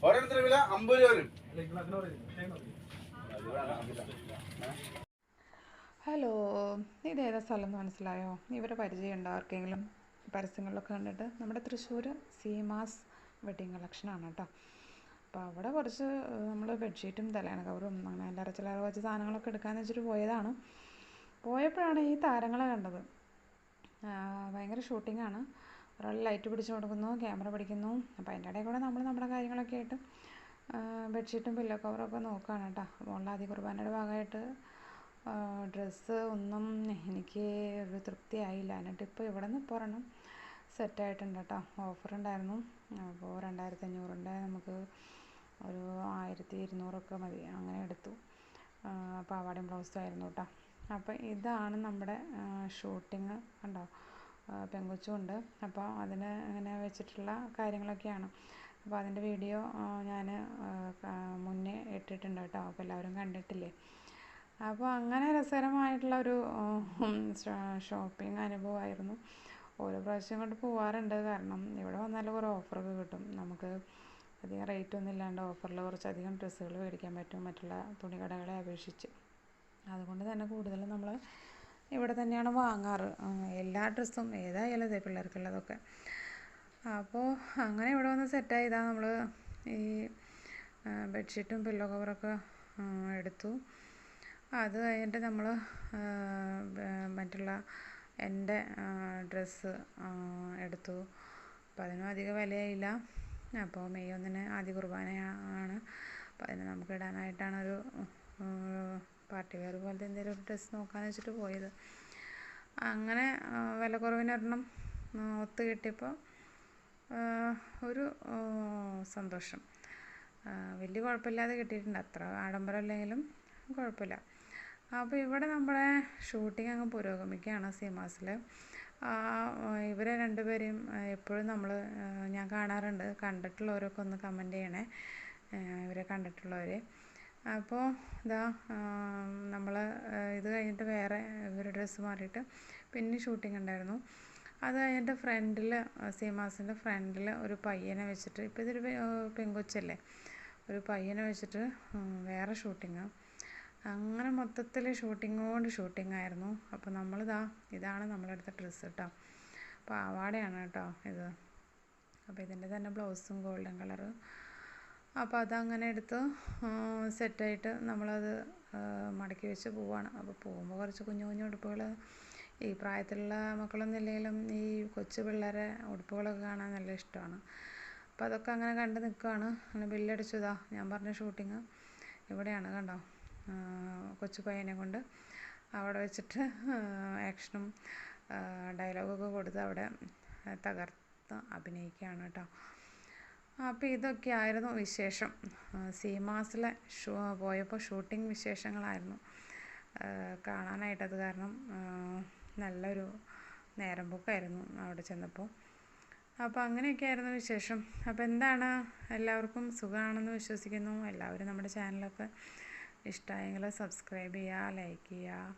ഓരോരുത്തരുടെ വില 50 രൂപ വരും. ഹലോ, ഇതേതാ സ്ഥലം എന്ന് മനസ്സിലായോ? ഇവരെ പരിചയമുണ്ടോ ആർക്കെങ്കിലും? പരസ്യങ്ങളിലൊക്കെ കണ്ടിട്ട്. നമ്മുടെ തൃശ്ശൂർ സീമാസ് വെഡ്ഡിങ് കളക്ഷനാണ് കേട്ടോ. അപ്പോൾ അവിടെ കുറച്ച് നമ്മൾ ബെഡ്ഷീറ്റും തലയണ കവറും അങ്ങനെ അല്ലറ ചില്ലറ കുറച്ച് സാധനങ്ങളൊക്കെ എടുക്കാമെന്ന് വെച്ചിട്ട് പോയതാണ്. പോയപ്പോഴാണ് ഈ താരങ്ങളെ കണ്ടത്. ഭയങ്കര ഷൂട്ടിങ്ങാണ്. ഒരാൾ ലൈറ്റ് പിടിച്ച് കൊടുക്കുന്നു, ക്യാമറ പിടിക്കുന്നു. അപ്പോൾ അതിൻ്റെ ഇടയിൽ കൂടെ നമ്മൾ നമ്മുടെ കാര്യങ്ങളൊക്കെ ആയിട്ട് ബെഡ്ഷീറ്റും പില്ലോ കവറൊക്കെ നോക്കുകയാണ് കേട്ടോ. മോളുടെ ആദ്യ കുർബാനയുടെ ഭാഗമായിട്ട് ഡ്രസ്സ് ഒന്നും എനിക്ക് ഒരു തൃപ്തിയായില്ല. എന്നിട്ട് ഇവിടെ നിന്ന് ഇപ്പോൾ ഒരെണ്ണം സെറ്റായിട്ടുണ്ട് കേട്ടോ. ഓഫറുണ്ടായിരുന്നു. അപ്പോൾ 2500 നമുക്ക് ഒരു 1200 മതി, അങ്ങനെ എടുത്തു. പാവാടയും ബ്ലൗസും ആയിരുന്നു കേട്ടോ. അപ്പോൾ ഇതാണ് നമ്മുടെ ഷൂട്ടിങ് കണ്ടോ, പെങ്കൊച്ചുമുണ്ട്. അപ്പോൾ അതിന് ഇങ്ങനെ വെച്ചിട്ടുള്ള കാര്യങ്ങളൊക്കെയാണ്. അപ്പോൾ അതിൻ്റെ വീഡിയോ ഞാൻ മുന്നേ ഇട്ടിട്ടുണ്ട് കേട്ടോ. അപ്പോൾ എല്ലാവരും കണ്ടിട്ടില്ലേ? അപ്പോൾ അങ്ങനെ രസകരമായിട്ടുള്ളൊരു ഷോപ്പിംഗ് അനുഭവമായിരുന്നു. ഓരോ പ്രാവശ്യം കൊണ്ട് പോകാറുണ്ട്. കാരണം ഇവിടെ വന്നാൽ കുറേ ഓഫറൊക്കെ കിട്ടും. നമുക്ക് അധികം റേറ്റൊന്നും ഇല്ലാണ്ട് ഓഫറിൽ കുറച്ചധികം ഡ്രസ്സുകൾ മേടിക്കാൻ പറ്റും മറ്റുള്ള തുണിക്കടകളെ അപേക്ഷിച്ച്. അതുകൊണ്ട് തന്നെ കൂടുതലും നമ്മൾ ഇവിടെ തന്നെയാണ് വാങ്ങാറ്. എല്ലാ ഡ്രസ്സും ഏതായാലും ഇതേ പിള്ളേർക്കുള്ളതൊക്കെ. അപ്പോൾ അങ്ങനെ ഇവിടെ വന്ന് സെറ്റായതാ. നമ്മൾ ഈ ബെഡ്ഷീറ്റും പില്ലോ കവറൊക്കെ എടുത്തു. അത് കഴിഞ്ഞിട്ട് നമ്മൾ മറ്റുള്ള എൻ്റെ ഡ്രസ്സ് എടുത്തു. അപ്പോൾ അതിനും അധികം വിലയായില്ല. അപ്പോൾ മെയ് 1 ആദ്യ കുർബാനയാണ്. അപ്പോൾ അതിന് നമുക്ക് ഇടാനായിട്ടാണൊരു പാർട്ടി വെയർ പോലത്തെ എന്തെങ്കിലും ഒരു ഡ്രസ്സ് നോക്കാമെന്ന് വെച്ചിട്ട് പോയത്. അങ്ങനെ വിലക്കുറവിനൊരെണ്ണം ഒത്തു കിട്ടിയപ്പോൾ ഒരു സന്തോഷം. വലിയ കുഴപ്പമില്ലാതെ കിട്ടിയിട്ടുണ്ട്. അത്ര ആഡംബരം ഇല്ലെങ്കിലും കുഴപ്പമില്ല. അപ്പോൾ ഇവിടെ നമ്മുടെ ഷൂട്ടിംഗ് അങ്ങ് പുരോഗമിക്കുകയാണ് സീമാസിൽ. ഇവരെ രണ്ടുപേരെയും എപ്പോഴും ഞാൻ കാണാറുണ്ട്. കണ്ടിട്ടുള്ളവരൊക്കെ ഒന്ന് കമൻറ്റ് ചെയ്യണേ, ഇവരെ കണ്ടിട്ടുള്ളവർ. അപ്പോൾ ഇതാ നമ്മൾ ഇത് കഴിഞ്ഞിട്ട് വേറെ ഇവരുടെ ഡ്രസ്സ് മാറിയിട്ട് പിന്നെ ഷൂട്ടിംഗ് ഉണ്ടായിരുന്നു. അത് കഴിഞ്ഞിട്ട് ഫ്രണ്ടിൽ സീമാസിൻ്റെ ഫ്രണ്ടിൽ ഒരു പയ്യനെ വെച്ചിട്ട്, ഇപ്പോൾ ഇതൊരു പെങ്കൊച്ചല്ലേ, ഒരു പയ്യനെ വെച്ചിട്ട് വേറെ ഷൂട്ടിങ്. അങ്ങനെ മൊത്തത്തിൽ ഷൂട്ടിംഗ് ആയിരുന്നു. അപ്പോൾ ഇതാണ് നമ്മളെടുത്ത ഡ്രസ്സ് കേട്ടോ. പാവാടയാണ് കേട്ടോ ഇത്. അപ്പോൾ ഇതിൻ്റെ തന്നെ ബ്ലൗസും ഗോൾഡൻ കളറ്. അപ്പോൾ അതങ്ങനെ എടുത്ത് സെറ്റായിട്ട് നമ്മളത് മടക്കി വെച്ച് പോവാണ്. അപ്പോൾ പോകുമ്പോൾ കുറച്ച് കുഞ്ഞു ഉടുപ്പുകൾ, ഈ പ്രായത്തിലുള്ള മക്കളൊന്നും ഇല്ലെങ്കിലും ഈ കൊച്ചു പിള്ളേരെ ഉടുപ്പുകളൊക്കെ കാണാൻ നല്ല ഇഷ്ടമാണ്. അപ്പോൾ അതൊക്കെ അങ്ങനെ കണ്ട് നിൽക്കുകയാണ്. അങ്ങനെ ബില്ലടിച്ചതാ. ഞാൻ പറഞ്ഞ ഷൂട്ടിങ് ഇവിടെയാണ് കണ്ടോ. കൊച്ചു പയ്യനെ കൊണ്ട് അവിടെ വെച്ചിട്ട് ആക്ഷനും ഡയലോഗൊക്കെ കൊടുത്ത് അവിടെ തകർത്ത് അഭിനയിക്കുകയാണ് കേട്ടോ. അപ്പോൾ ഇതൊക്കെ ആയിരുന്നു വിശേഷം. സീമാസിലെ പോയപ്പോൾ ഷൂട്ടിംഗ് വിശേഷങ്ങളായിരുന്നു കാണാനായിട്ട്. അത് കാരണം നല്ലൊരു നേരം പോക്കായിരുന്നു അവിടെ ചെന്നപ്പോൾ. അപ്പോൾ അങ്ങനെയൊക്കെ ആയിരുന്നു വിശേഷം. അപ്പോൾ എന്താണ്, എല്ലാവർക്കും സുഖമാണെന്ന് വിശ്വസിക്കുന്നു. എല്ലാവരും നമ്മുടെ ചാനലൊക്കെ ഇഷ്ടമായെങ്കിൽ സബ്സ്ക്രൈബ് ചെയ്യുക, ലൈക്ക് ചെയ്യുക.